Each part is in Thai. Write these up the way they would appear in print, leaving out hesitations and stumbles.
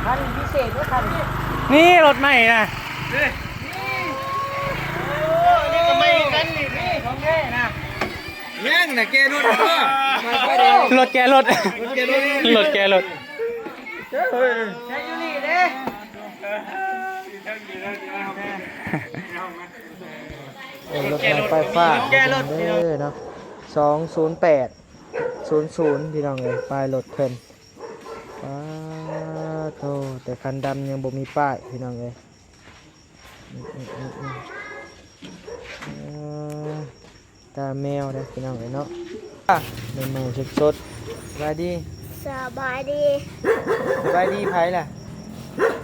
คันพิเศษด้วยคันนี่รถใหม่นะนี่ก็ไม่กันนี่ของแท้นะย่างนะแกรถเพื่อรถแกรถรถแกรถใช้ยูนี่เด้รถไฟฟ้าเด้อเนาะ20800พี่น้องเลยป้ายรถเพิ่นโธ่แต่คันดำยังบ่มีป้ายพี่น้องเลยตาแมวนะพี่น้องเลยเนาะใหม่ๆสดๆสบายดีสบายดีไผล่ะ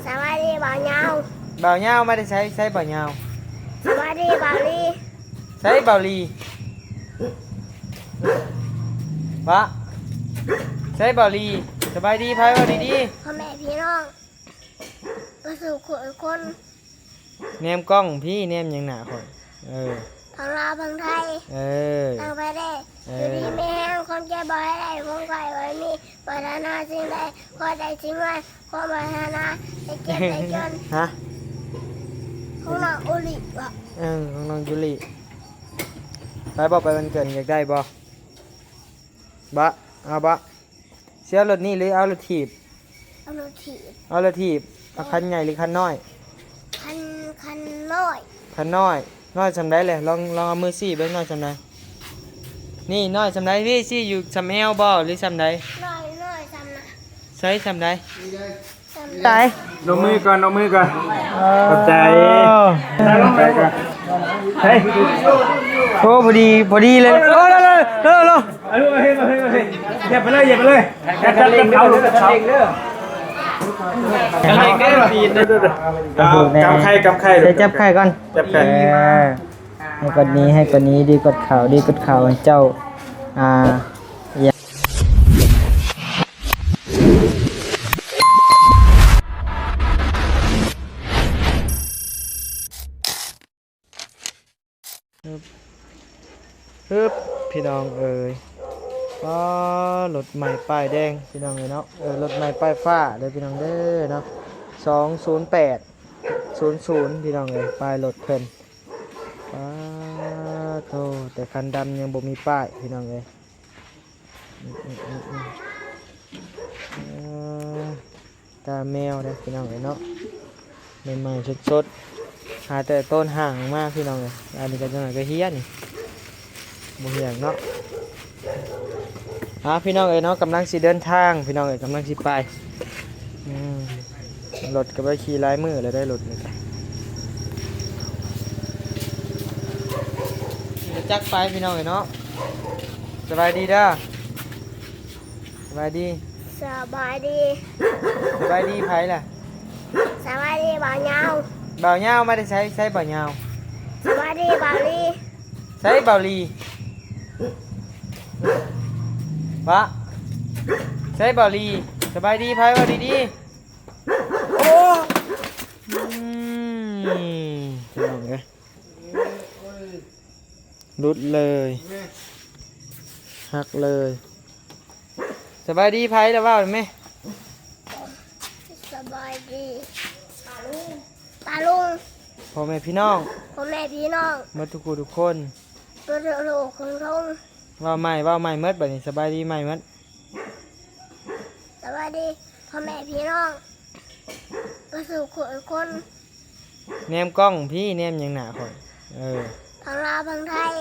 สบายดีบ่าวยาว ไม่ได้ใช้บ่าวยาว สบายดีบ่าวลี ใช้บ่าวลีวะใช้บ่าวลีสบายดีไผบ่ดีพ่อแม่พี่น้องก็สู่คนแนมกล้องพี่แนมยังหนาคนทางลาวทางไทยทางไปได้อยู่ดีไม่แห้งความใจบ่ให้ได้คงไก่ไว้มีปรารถนาสิ่งใดขอได้สิ่งนั้นความปรารถนาได้เก็บได้จนฮะของน้องอุลิวะของน้องยุลิไปบอกไปวันเกิดอยากได้บ่เอาเสียรถนี่หรือเอารถถีบเอารถถีบเอาคันใหญ่หรือคันน้อยคันน้อยน้อยจำได้เลยลองเอามือซี่เบิ้งน้อยจำได้นี่น้อยจำได้พี่ซี่อยู่จำแอลบ่หรือจำได้น้อยจำนะใช้จำได้ลงมือก่อนขอบใจไปก่อนเฮ้ยโอ้พอดีเลยโอ้เร็วเฮ้ยอย่าไปเลยจับเขาลูกจับเขากับใครจับไข่ก่อนให้กดนี้ดีกดข่าวเจ้าพี่น้องรถใหม่ป้ายแดงพี่น้องเนาะรถใหม่ป้ายฟ้าเลยพี่น้องเด้อเนาะ20800พี่น้องป้ายรถเพิ่นโธ่แต่คันดำยังบ่มีป้ายพี่น้องตาแมวนะพี่น้องเนาะใหม่ๆสดๆหาแต่ต้นห่างมากพี่น้องอันนี้ก็จังไงก็เฮี้ยนี่บ่เฮี้ยงเนาะพี่น้องเนาะกำลังสิเดินทางพี่น้องกำลังสิไปรถก็ไปขี่ลายมือเลยได้รถเลยจักไปพี่น้องเนาะสบายดีด้าสบายดีไผล่ะสบายดีบ่าวยาวไม่ได้ใช้บ่าวยาวสบายดีบ่าวลีใช้บ่าวลีวะใช้บ่าวลีสบายดีไผบ่ดีโอ้พี่น้องรุดเลยหักเลยสบายดีไผแล้วว่าไหมสบายดีตาลุงพ่อแม่พี่น้องมาทุกคนตัวลูกของลุงว่าใหม่เมื่อบัดนี้สบายดีใหม่เมื่อสบายดีพ่อแม่พี่น้องก็สู่คนแนมกล้องพี่แนมยังหนาคนทางลาวทางไทย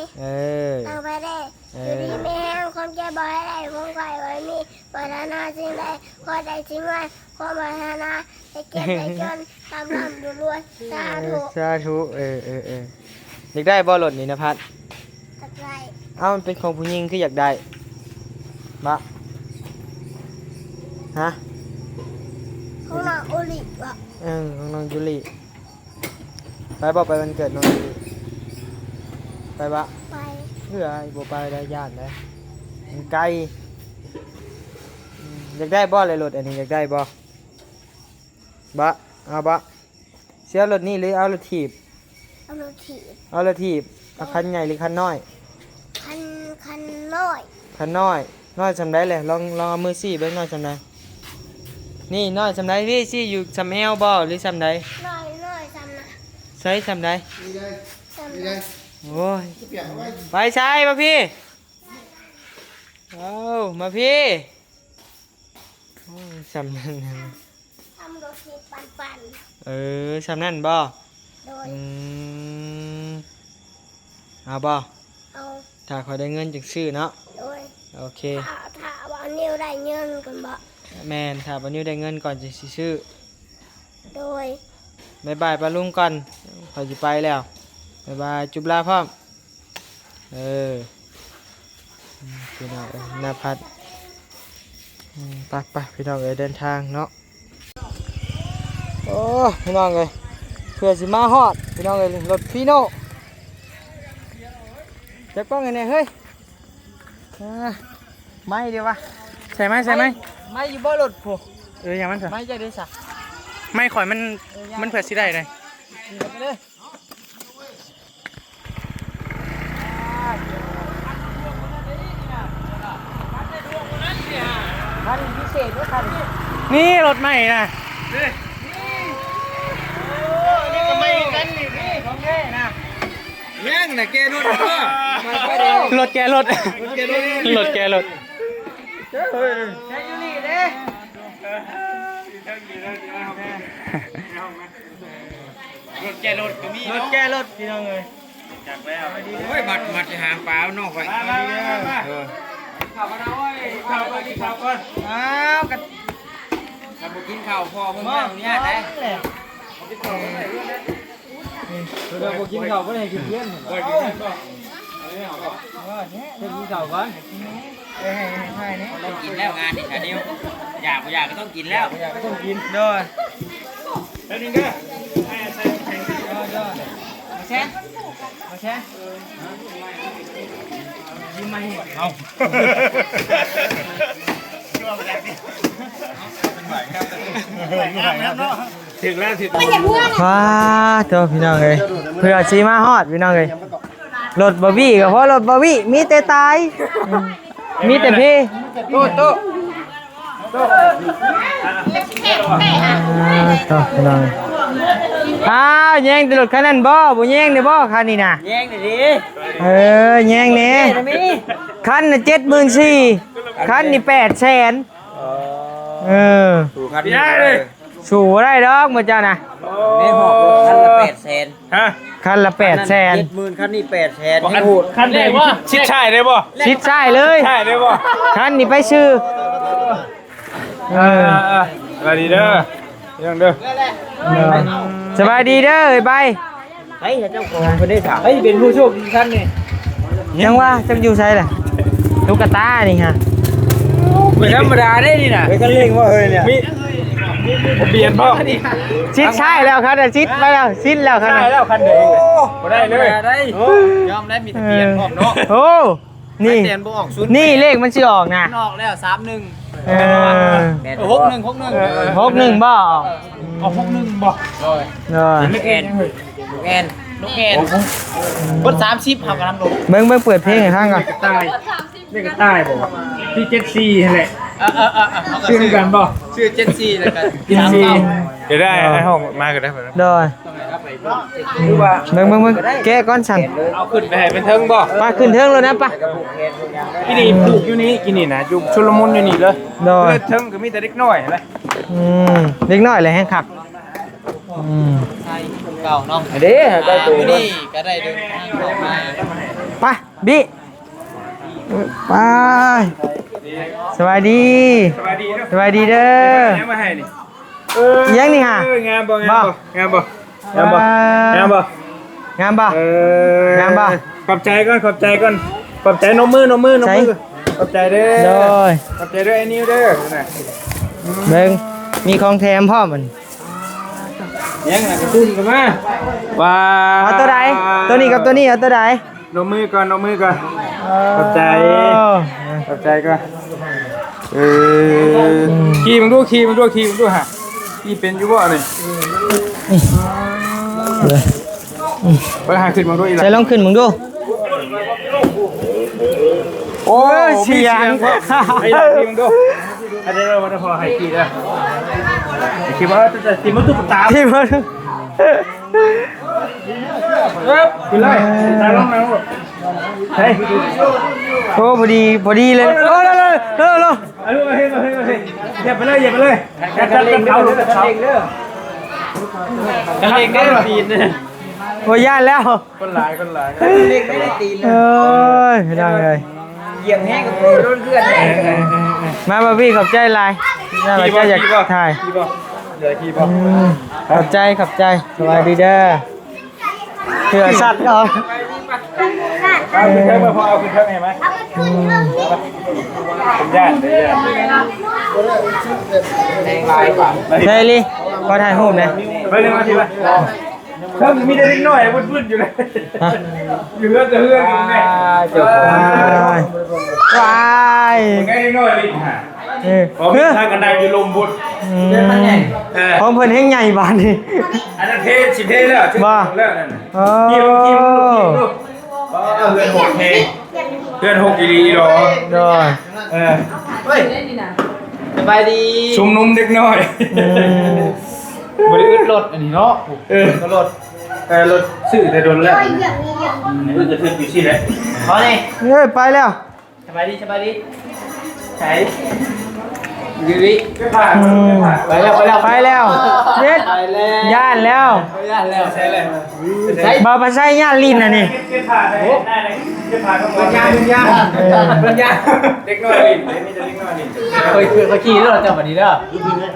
ทางไปได้อยู่ดีไม่แห้งความใจบ่ให้ได้คงไก่ไว้มีปรารถนาสิ่งใดขอได้สิ่งนั้นความปรารถนาได้เก็บได้จนทำรวยสาธุอยากได้บ่รถนี่นะพัดอยากได้เอ้ามันเป็นของผู้หญิงคืออยากได้บะฮะของน้องอุลิวะของน้องยุลิไปบอกไปวันเกิดน้องยุลิไปบะไปเพื่อบ่ไปได้ญาติเลยมันไกลอยากได้บ่เลยรถอันนี้อยากได้บ่เอาเสียรถนี่หรือเอารถถีบเอารถถีบเอาคันใหญ่หรือคันน้อยคันน้อยน้อยจำได้เลยลองเอามือซี่เบิ้งน้อยจำได้ นี่น้อยสำไดพี่สิอยู่สำแอวบ่หรือสำใด น้อยซ้ำนะ ใช้สำใด ซ้ำนะ โอ้ยไปใช้มาพี่เอามาพี่โอ้ยสำนั่น ทำรถสิปั่น สำนั่นบ่ โดย เอาบ่ เอา ถ้าขอยได้เงินจึงซื้อเนาะ โดย โอเค ถ้าว่านิ้วได้เงินกันบ่ แมนถ้าวันนี้ได้เงินก่อนจะสิซื้อ โดย บ๊ายบายปลาลุงก่อนขอยจะไปแล้วบ๊ายบายจุบลาพร้อมพี่น้องหน้าพัดไปพี่น้องเดินทางเนาะโอ้พี่น้องเลยเพื่อสิมาฮอดพี่น้องเลยรถฟีโน่จะกล้องไงเนี่ยเฮ้ยไม่เดียววะ ใช่ไหมใช่ไหม ไม่อยู่บ่รถผู้ อย่างมันเถอะ ไม่ใจเด้อสะ ไม่ข่อยมันเผื่อสิได้เลย นี่ไปเลยคันพิเศษด้วยคัน นี่รถใหม่นะ นี่ก็ไม่กันนี่ของแท้นะ แม่งน่ะแกรถรถแกรถรถแกรถ แค่อยู่นี่เด้ รถแกรถก็มี รถแก้รถพี่น้องเลย โอ้ยบัดหางปลานอกไปข่าวมาเอาไว้ข่าวไปกินข่าวก่อน อ้าวกัน ถ้าบ่กินข้าวพอมึงไม่เอาเนี่ยได้เราบ่กินข้าวบ่ได้กินเพี้ยนบ่กินเพี้ยนบ่กินข้าวก่อน ให้นี่ ต้องกินแล้วงานนี่ชาเดียวอยากก็ต้องกินแล้วอยากก็ต้องกิน ด้วย แล้วนี่ก็ มาแช่มาแช่ยิ้มมาให้เอา ถึงแล้วถึง ว้าเจ้าพี่น้องเลยเพื่อชีมาฮอดพี่น้องเลยรถบอบบี้ก็เพราะรถบอบบี้มีแต่ตายมีแต่พี่โต๊ะต่อพี่น้องแย่งแต่รถคันนั้นบ่แย่งได้บ่คันนี้น่ะ แย่งดิ แย่งนี่คันน่ะ74,000คันนี่800,000ถูกครับพี่ได้เลย สู้บ่ได้ดอกมื้อเจ้าน่ะ ไม่หอกคันละ800,000 ฮะ คันละ800,000 70,000คันนี้800,000ให้พูด คันได้บ่ชิดชายได้บ่ ชิดใช่เลย ใช่ได้บ่ คันนี่ไปชื่อ สวัสดีเด้อยังเด้อ สบายดีเด้อเอ้ยไป เฮ้ยเจ้าของเพิ่นได้ถามเฮ้ยเป็นผู้โชคดีท่านนี่ ยังว่าจะอยู่ใช่แหละลูกกระตานี่ฮะ ไม่ธรรมดาได้นี่น่ะ เฮ้ยกันเล่งว่าเฮ้ยเนี่ย มีเปลี่ยนบ่ ชิดใช่แล้วครับชิดไปแล้วชิดแล้วครับ ได้แล้วคันเดียวบ่ได้เลย ได้ยอมได้มีทะเบียนพร้อมเนาะ โอ้นี่ ทะเบียนบ่ออกศูนย์ นี่เลขมันชื่อออกนะ ออกแล้ว31 61 61บ่ เอาพวกนึงบ่ เออ ลูกแอนลูกแอนบด30ครับกำลังลง เบิ่งเปิดเพลงให้ฟังก่อน ตายนี่ก็ตายบ่ที่74นั่นแหละ ชื่อกันบ่ชื่อ74แล้วกัน เดี๋ยวได้ให้ห้องมาก็ได้เพิ่น โดย คือว่า เบิ่งแกะก้อนสั่น เอาขึ้นไปให้เป็นเทิงบ่ ไปขึ้นเทิงเลยนะปะ กินนี่ปลูกอยู่นี่กินนี่นะอยู่ชุลมุนอยู่นี่เลย โดย เทิงก็มีแต่เด็กน้อยอะไร เล็กน้อยเลยแห้งขัก ใช่เก่าเนาะ เด้ได้ตัว นี่ก็ได้เดินทางออกมา ไปบิไปสวัสดี สวัสดีเด้อ สวัสดีเด้อ ยังมาให้นี่ ยังนี่ฮะ งามบ่งามบ่งามบ่งามบ่งามบ่ งามบ่ งามบ่ ขอบใจก่อนขอบใจก่อนขอบใจนมมือนมมือนมมือขอบใจเด้ โด อย ขอบใจด้วยไอ้นิวเด้อน่ะ เบิ่งมีของแถมพร้อมมัน ยังน่ะกระตุ้นกันมาว้า เอาตัวใดตัวนี้กับตัวนี้เอาตัวใด นมมือก่อนนมมือก่อนขอบใจขอบใจก่อนขี่มึงดูขี่มึงดูขี่มึงดูฮะขี่เป็นอยู่บ่นี่ไปหาขึ้นมึงดูอีก ใส่ แล้ว ลองขึ้นมึงดู โอ้ เสียง ไอ้ได้ขี่มึงดูไอ้ได้เราวันพอให้ขี่เด้อ ที่ว่าจะที่มันตุ๊กตา ที่มัน กินเลยตาลงน้ำเฮ้ย โอ้พอดีเลยโอ้เร็วเอาลูกมาให้เหยียบไปเลยกันเล่งเขาลูกเขา กันเล็กได้ตีนเนี่ย โอ้ย่านแล้ว คนหลาย เล็กไม่ได้ตีนเลย เอ้ยไม่ได้เลย เหยียบแห้งกับรุ่นเพื่อน มาบาบี้ขอบใจลายน่าบาใจอยากถ่าย ขี่บ่เดี๋ยวขี่บ่ ขอบใจสวัสดีเด้อเผื่อสัตว์เหรอ เอาขึ้นเครื่องมาพอเอาขึ้นเครื่องเห็นไหมผมญาติ แดงลายกว่า เฮ้ยลี่ขอถ่ายรูปหน่อย ไปเลยมาทีละเครื่องมีได้นิดหน่อยวุ้นอยู่เลยอยู่เรื่องจะเรื่องอยู่ไง จบวาย ง่ายนิดหน่อยลิ้นหาพอมีทางกันได้อยู่ลมบุญ พร้อมเพิ่นแห้งใหญ่บานนี่ อันนั้นเทสิเทแล้วแล้วนั่น โอ้ กินเพื่อน6เทเพื่อน6อีหลีหรอ โดย เฮ้ยสบายดี ชุมนุมเด็กน้อย บริอึดรถอันนี้เนาะรถ รถสื่อแต่โดนแล้วนี่จะขึ้นอยู่ที่ไหน พอเลย เฮ้ยไปแล้ว สบายดีใช่วิวิ ไม่ผ่าน ไปแล้ว เด็ดย่านแล้ว ใช่เลย บาปใส่ย่านลิ้นน่ะนี่ ไม่ผ่านได้เลยไม่ผ่านต้อง ปัญญาเด็กน้อยลิ้นนี่จะเด็กน้อยลิ้น เคยขี่รถเจ้าแบบนี้เด้อ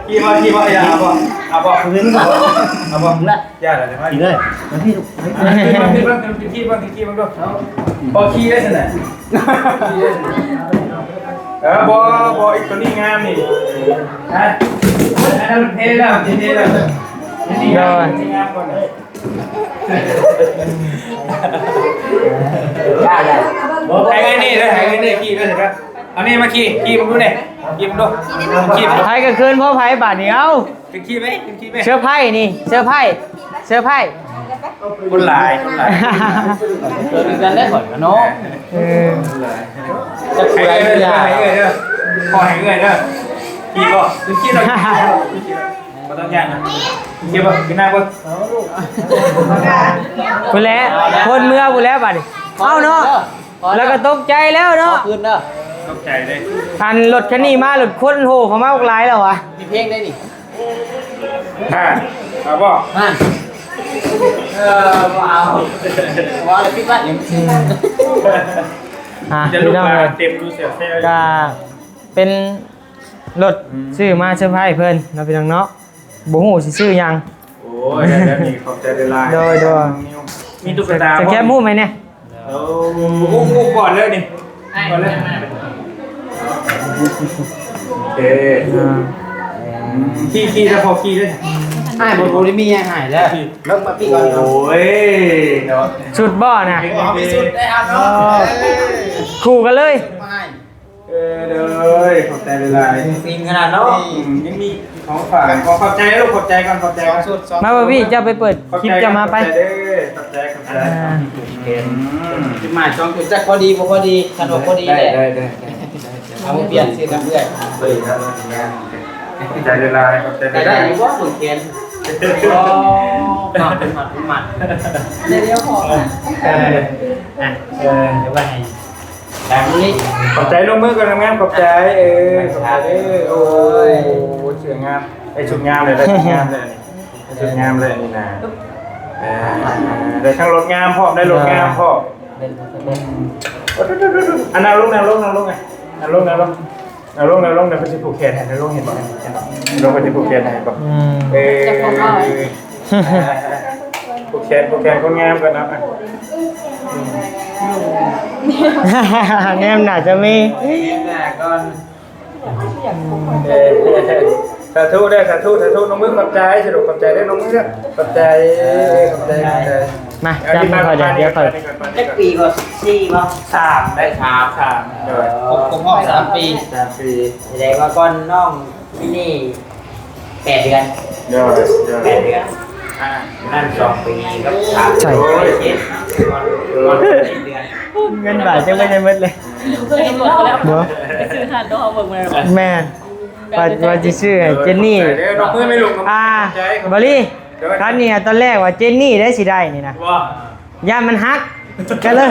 ขี่มาอย่าเอาบ่พื้นเอาบ่ละอย่าอะไรนะขี่เลยพี่บ้างดูพอขี่ได้สินะบออีกตัวนี้งามนี่ฮะอันนั้นเท่แล้วนี่งามก่อนหายไงนี่ขี่ด้วยสิครับเอานี่มาขี่มึงดูเนี่ยขี่มึงดูขี่ ไผก็คืนพ่อไผบาดนี้เอ้า ถึงขี่ไหม เสื้อไผ่นี่เสื้อไผ่ คนหลาย เจอกันได้ก่อนเนาะ จะขี่อะไรเด้อพอหายเงยเด้อขี่บ่ถึงขี่หน่อยบ่ต้องย่างนะขี่บ่กินน้ำบ่ พุ่นแหล้วคนเมื่อพุ่นแล้วบาดนี้เอ้าเนาะแล้วก็ตกใจแล้วเนาะ คืนเด้อ ตกใจเลย คันรถคันนี้มารถคนโหเขามาออกหลายแล้ววะ มีเพลงได้นี่ เอาบ่ นั่นว้าวว้าวเลยพี่บ้านยัง จะลูกมาเต็มดูเสียเซล ก็เป็นรถซื้อมาเซอร์ไพรส์เพิ่นเนาะพี่น้องเนาะบ่ฮู้สิซื้อหยัง โอ้ยแล้วนี่ขอบใจได้ลายมีตุ๊กตา จะแก้มู้ไหมเนี่ย งูก่อนเลยนี่ก่อนเลยเอ๊ขี่จะพอขี่เลย หายบนโบลิมีหายแล้วเลิกมาพี่ก่อน โอ้ยเนาะ สุดบ่น่ะ พิสูจน์ได้ครับเนาะ คู่กันเลย เลยขอบใจได้ลาย ฟินขนาดเนาะ ยังมีของฝากขอบใจลูกขอบใจก่อนขอบใจก่อน มาบ่พี่จะไปเปิดคลิปจะมาไป ขอบใจขอบใจ จุดหมายช่องจุดจักพอดีพอดีขนมพอดีเลย ได้ เอาเปลี่ยนสิครับเพื่อน ขอบใจได้ลายขอบใจ แต่ ได้ ได้ ลาย อยู่ว่าฝึกเขียนหมัดเดี๋ยวพอเดี๋ยวไปให้แต่นี้ ขอบใจลงมือกันงามขอบใจขอบใจโอ้ยเสืองามไอชุดงามเลยได้ชุดงามเลยชุดงามเลยนี่นะได้ทั้งรถงามพร้อมได้รถงามพร้อมอันนั้นลงไงลงเดี๋ยวไปผูกแขนให้ลงเห็นป่ะลงไปผูกแขนให้ป่ะผูกแขนคนงามกันนะ แนมน่าจะมี ก่อน สาธุได้สาธุน้องมือขอบใจสรุปขอบใจได้น้องมือขอบใจ มาจับมือเขาเดี๋ยวเขา เล็กปีก็4ป่ะ 3ได้3เดี๋ยว ผมออก3 ปี 3 ปี แสดงว่าก้อนน้องที่นี่8 เดือน เดี๋ยว 8 เดือนนั่น2 ปีกับ3 ใช่ เดือนก้อนเดือน เงินบาทจะไม่ได้หมดเลย เคยเห็นหมดแล้ว เนาะ ไปซื้อหาดอกเบิกมา แม่ ว่าจะชื่อเจนนี่ เดี๋ยวน้องมือไม่ลง บอลี่คันนี้ตอนแรกว่าเจนนี่ได้สิได้นี่นะ ว่า ย่านมันฮักก็เลย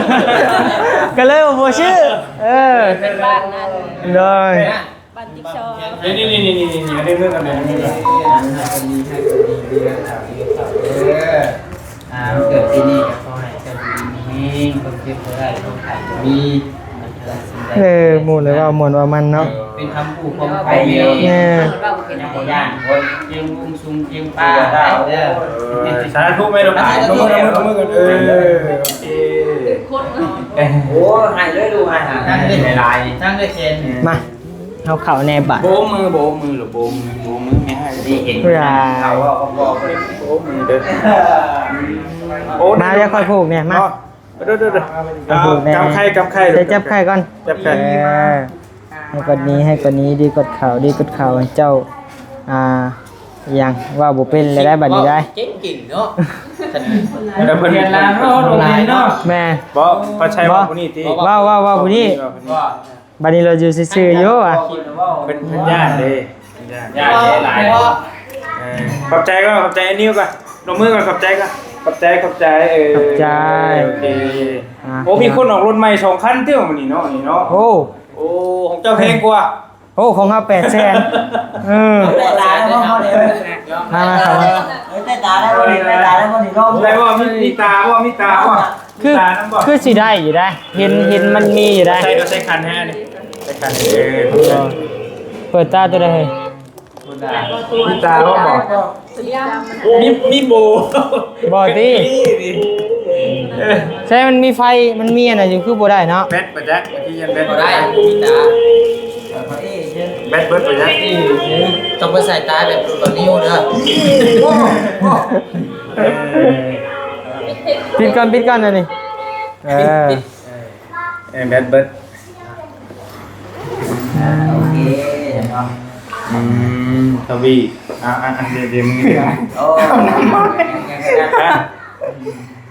ก็เลยบ่ชื่อเป็นบ้านนั่น เลย บ้านจิ๊กซอว์ นี่ได้เรื่องกันเลย เกิดที่นี่ก็ขอให้เจ้าดีมีคนเจ็บบ่ได้คนไข้มี หมู่เลยว่าหมวนว่ามันเนาะ เป็นคำพูดของใคร แน่ ยังบ่ย่านคนเจียงลุงซุงเจียงป้าได้เด้อ สาธุไม่ต้องน้องมือกันโอเค โอ้ให้เลยดูให้ทั้งได้หลายทั้งได้เชน มาเอาเข่าแนบบัตร โบมือหรือโบมือไม่ให้ นี่เห็นเขาว่าบอก โบมือเด้อ มาแล้วค่อยผูกเนี่ยมา เด้อกำไข่จะจับไข่ก่อน จับไข่ ให้กดนี้ให้กดนี้ดีกดเข่าดีกดเข่าให้เจ้าอย่างว่าบุเป็นเลยได้บัตรนี้ได้ เจ๊งกิ่งเนาะ แต่เพิ่นเรียนแล้วเนาะ แม่ บ่พอใช้ว่าผู้นี้ติ ว่าผู้นี้ ว่า บัตรนี้เราอยู่ซื่อๆอยู่อ่ะ เป็นญาติเด้ญาติหลายขอบใจก็ขอบใจนิ้วก่อนลงมือก่อนขอบใจก็ขอบใจโอเคโอ้มีคนออกรถใหม่2คันเที่ยวมื้อนี้เนาะนี่เนาะ โอ้ โอ้ของเจ้าแพงกว่า โอ้ของเขา800,000ได้ตาได้เฮาเลย มาครับ ได้ตาได้บ่ได้ตาได้บ่นี่ร่ม อะไรว่ามีตาว่า คือสิได้อยู่ได้เห็นมันมีอยู่ได้ ใช้คันแท้นี่ใช้คันเปิดตาตัวใด มีตาว่าบอกมีโบ บ่ติใช่มันมีไฟมันมีอันน่ะอยู่คือบ่ได้เนาะ แบตประจักษ์ที่ยันแบต บ่ได้มีตา แบตเบิร์ดประจักษ์ ต้องไปใส่ตาแบบตัวนิ้วเด้อ ปิดก่อนอันนี้แบตเบิร์ด โอเคเนาะ ทวีเดี๋ยวมึง โอ้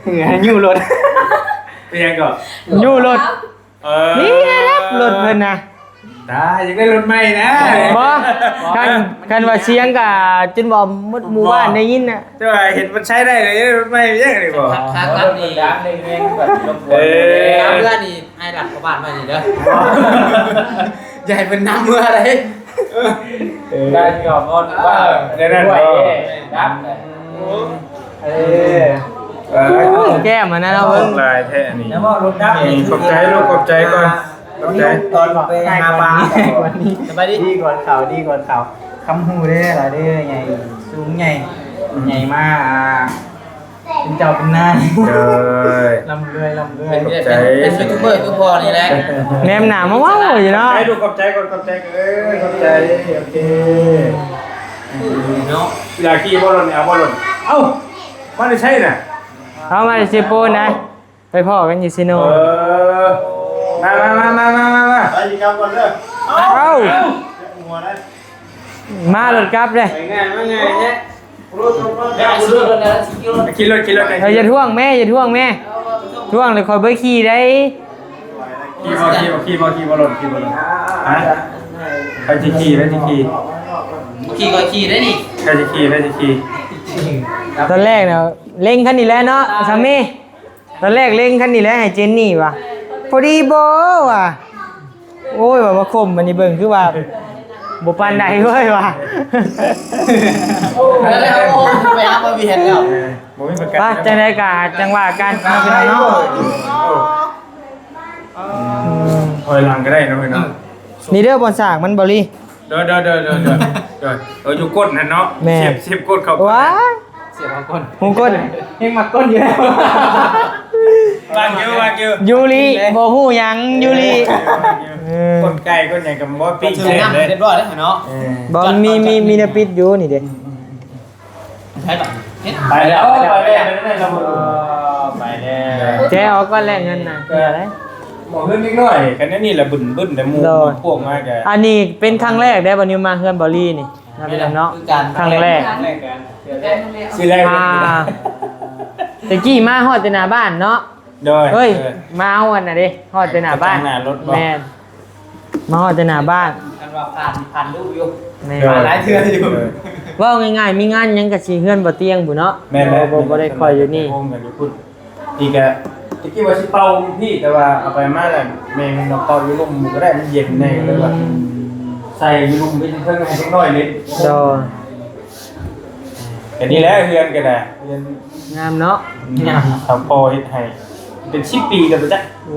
เหงื่อยูรถเป็นยังก่อน ยู่รถนี่ครับรถเพิ่นน่ะ ตายังได้รถใหม่นะ บ่คันว่าเสียงก็จนบ่หมู่บ้านได้ยินน่ะ แต่ว่าเห็นมันใช้ได้เลยรถใหม่ยังไงบ่ ค้ากันนี่ดังในเรื่องแบบลมบนเมื่อนี่ให้หลักกบ้านมานี่เด้อใหญ่เป็นน้ำเมื่ออะไรได้ยอมงดว่า ได้นั่นบ่ ดับ แก้มอันนั้นเอาเบิ่ง ลายแท้นี่ แล้วว่ารถดับ ขอบใจลูกขอบใจก่อนขอบใจ ตอนไปหาปลาสบายดี ดีกว่าเขาคำหูได้หลายได้ไงสูงไงใหญ่มากเป็นเจ้าเป็นนาย เด้อ ลำเรื่อย เป็นยูทูบเบอร์คือพอนี่แหละ แนมหน้ามาว้าวอยู่เนาะ ใจลูกขอบใจก่อนขอบใจขอบใจโอเค เนาะ อยากขี่บ่หล่นเอาบ่หล่นเอ้ามันได้ใช่น่ะ เอามาสิโปนนะไปพ่อกันอยู่ซิโน มาไปยิงกำก่อนเด้อ เอ้า หัวนะ มารถกลับเลย ไปง่ายมาง่ายเนี่ย ได้ซื้อรถแล้ว10 กิโล ขี่รถกัน อย่าท่วงแม่ท่วงเลยคอยเบิ่ขี่ได้ ขี่บ่หล่นฮะใครจะขี่ ขี่ได้นี่ ใครจะขี่ ตอนแรกน่ะเล็งคันนี้แล้วเนาะสามีตอนแรกเล็งคันนี้แล้วให้เจนนี่ว่ะพอดีบ่ว่ะโอ้ยว่ามาคมมันนี่เบิ่งคือว่าบ่ปานใดเว้ยว่ะ แล้วไปหามาเวียนแล้ว บ่มีประกัน ป่ะจังได๋ก็จังว่ากันเอาไปเนาะ ถอยหลังก็ได้นะเพื่อนเนาะ นี่เด้อบอนสร้างมันบ่ลี เด้ออยู่ก้นนั่นเนาะเสียบก้นเขา ว้า เสียบางคน หูก้น ยังมาก้นอยู่แล้ว วางเยอะ ยูริบ่ฮู้หยังยูริ ก้นไก่ก้นใหญ่กับบ่ปิ้ง ซื้อ เสร็จ น้ำ เลย เรียบร้อยแล้วเนาะ บ่มีแนวปิดอยู่นี่เด้ ใช่ป่ะเฮ็ด ไปแล้วไปแล้ว แจออกก่อนแลกเงินน่ะคืออะไร หมอขึ้นนิดหน่อยกันนี่แหละบึ้นแต่มูพวกมากแก อันนี้เป็นครั้งแรกได้บ่นิวมาเฮือนบ่ลีนี่นะพี่น้องเนาะ คือการ ครั้งแรก สิแรก ตะกี้มาฮอดแต่หน้าบ้านเนาะ โดย เฮ้ยมาเอาอันน่ะดิฮอดแต่หน้าบ้าน หน้ารถบ่ แม่นมาฮอดแต่หน้าบ้าน กันว่าผ่านรูปอยู่ แม่ หลายเทื่ออยู่ เว้าง่ายๆมีงานหยังก็สิเฮือนบ่เตียงบุเนาะ แม่น บ่ได้คอยอยู่นี่ โฮมกันอยู่พุ่นอีกอะตะกี้ว่าสิเป่าพี่แต่ว่าเอาไปมาแล้วแม่มันเป่าอยู่ลมก็ได้มันเย็นแน่เลยว่าใส่อยู่ลมไปเพิ่นให้เล็กน้อยนิด โด แต่นี่แหละเฮือนกันน่ะเฮือน งามเนาะ ทำพอเฮ็ดให้เป็น10ปีแล้วบ่จ๊ะ โอ้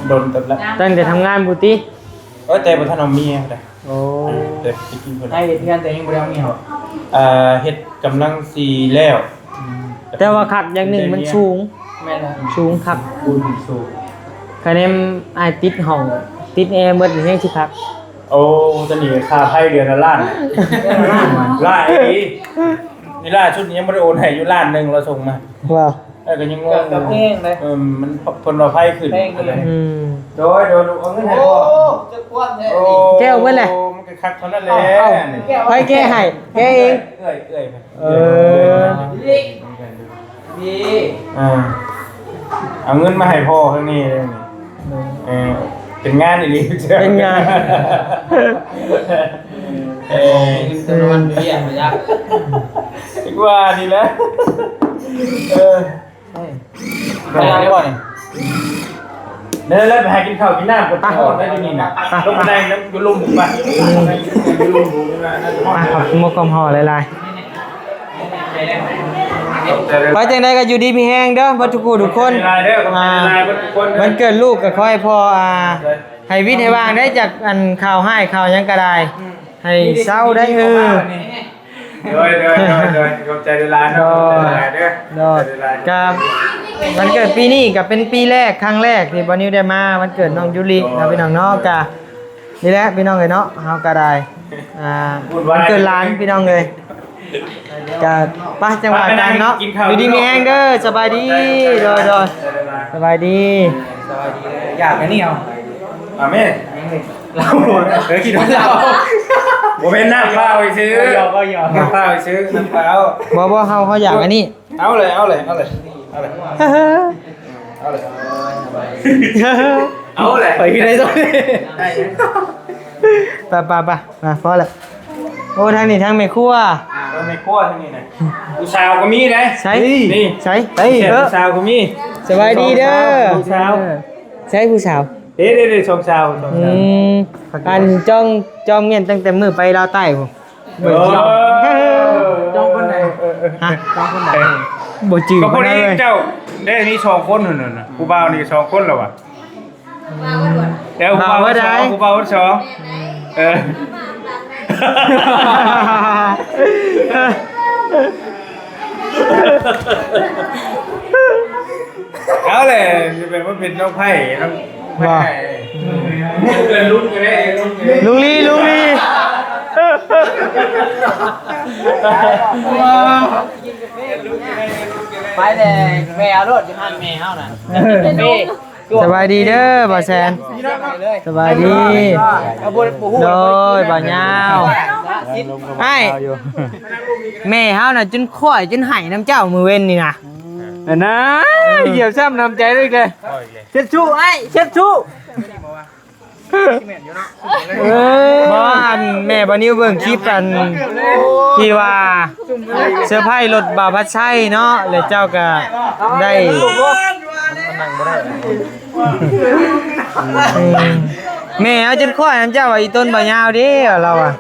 โดนตับแล้ว ตั้งแต่ทำงานบุติ แต่บ่ทันเอาเมียเด้ โอ้ แต่ตะกี้เพิ่น ให้เพื่อนแต่ยังบ่ได้เอาเมียเหรอ เฮ็ดกำลังสิแล้ว แต่ว่าคักอย่างหนึ่งมันสูง แม่นแล้ว สูงคัก บุญสู่ คะแนนอายติดห้องติดแอร์เบิดแฮงสิคัก โอ้จะหนีค่าไพ่เดือนละล้านล้านอีนี่ล่าชุดนี้ยังไม่ได้โอนให้อยู่ล้านหนึงเราส่งมา ว้าว ก็ยังงง กับเพลงเลย มันทนเราไพ่ขึ้น อืม โดยเอาเงินให้ โอ้ พ่อ จะกว้างแท้ โอ้ แก้วเบิดเลย มันก็คักเท่านั้นแหละ ไปแก้ให้แก้เอง เอ้ย เออ ดี เอาเงินมาให้พ่อข้างนี้เลยเป็นงานอีหลี เป็นงาน จำนวนเบี้ยมายัก คิดว่าดีแล้วไปได้บ่นี่ เนี่ยแล้วไปหากินข้าวกินน้ำกดทอดได้ที่นี่นะลงไปน้ำอยู่ลุ่มบุกไปอยู่ลุ่มบุกนี่นะน่าจะ มาขอบคุณมกกอมห่อหลายๆไปจังไดก็อยู่ดีมีแฮงเด้อบ่ทุกผู้ทุกคน ลายเด้อกับลายทุกคน วันเกิดลูกก็ขอให้พ่อให้วิทย์ให้ว่างได้จากอันข่าวให้ข่าวหยังก็ได้ให้เศร้าได้โเออดยขอบใจลายเนาะเด้อ โดดกับวันเกิดปีนี้ก็เป็นปีแรกครั้งแรกที่บอนิวได้มาวันเกิดน้องยูริเราเป็นน้องเนาะกะนี่แหละพี่น้องเลยเนาะเฮาก็ได้วันเกิดหลานพี่น้องเลยกะไปจังหวะกันเนาะอยู่ดีมีแห้งเด้อสบายดีโดยสบายดี อยากอันนี้เอา แม่เราคิดว่าเราโมเป็นน้ำเปล่าไปซื้อน้ำเปล่าไปซื้อน้ำเปล่า บ่เฮาอยากอันนี้ เอาเลยเอาเลยไปที่ไหนตัวนี้ ไปมาพอแล้วโอ้ทางนี้ทางแม่ครัว ไม่ขั้วที่นี่นะผู้สาวก็มีนะ ใช้ นี่ ใช้ ผู้สาวก็มี สบายดีเด้อ ผู้สาว ใช้ผู้สาว เด้ชมสาว อันจ้องเงียนตั้งแต่มือไปลาวใต้ผม จ้องคนไหน ฮะจ้องคนไหนบ่จืด ก็คนนี้ เลย เจ้าได้มี2คนนั่นน่ะผู้บ่าวนี่2คนแล้วอ่ะแล้วผู้บ่าว2ผู้บ่าว2เอาเลยจะเป็นว่าเป็นน้องไผ่น้องไผ่เป็นรุ่นกันได้รุ่นกัน ลุงลีไปเลยแม่เอารถอยู่หั่นแม่เฮาน่ะเป้ สบายดีเด้อบ่แซนสบายดี เอาบ่ฮู้ โดยบ่ยาวไอ้แม่เฮาน่ะจนข่อยจนไห้น้ำเจ้ามือเว้นนี่นะนะเหยียบซ้ำน้ำใจด้วยเลยเช็ดชู้ไอ้เช็ดชู้บ่อันแม่บ่นิ้วเบิ่งคลิปกันที่ว่าเสื้อผ้ารถบ่าวพัดชัยเนาะแล้วเจ้าก็ได้แม่เอาจนข่อยน้ำเจ้าว่าอีต้นบ่ยาวเด้เราอ่ะ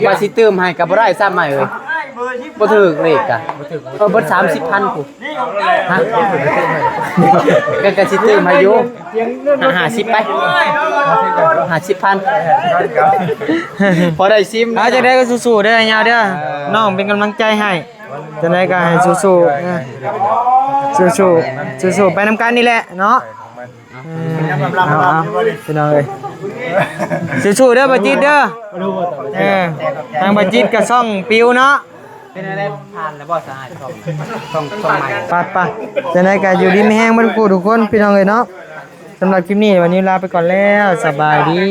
ว่าสิเติมให้กับบ่ได้ซ้ำใหม่เอ้ยบ่ถึกเลขอ่ะบ่ 30,000กูฮะก็สิเติมให้อยู่50ไป50,000พอได้ซิม เอาจังได๋ก็สู้ๆเด้อยาวเด้อน้องเป็นกำลังใจให้จังได๋ก็ให้สู้ๆนะสู้ๆไปนำกันนี่แหละเนาะเอาพี่น้องเอ้ยสู้ๆเด้อบ่จิตเด้อทางบ่จิตก็ซ่องปิวเนาะ เป็นอะไรผ่านแล้วบ่สหายต้องใหม่ ไปจังได๋ก็อยู่ดีมีแฮงบ่ทุกคนพี่น้องเอ้ยเนาะสำหรับคลิปนี้วันนี้ลาไปก่อนแล้วสบายดี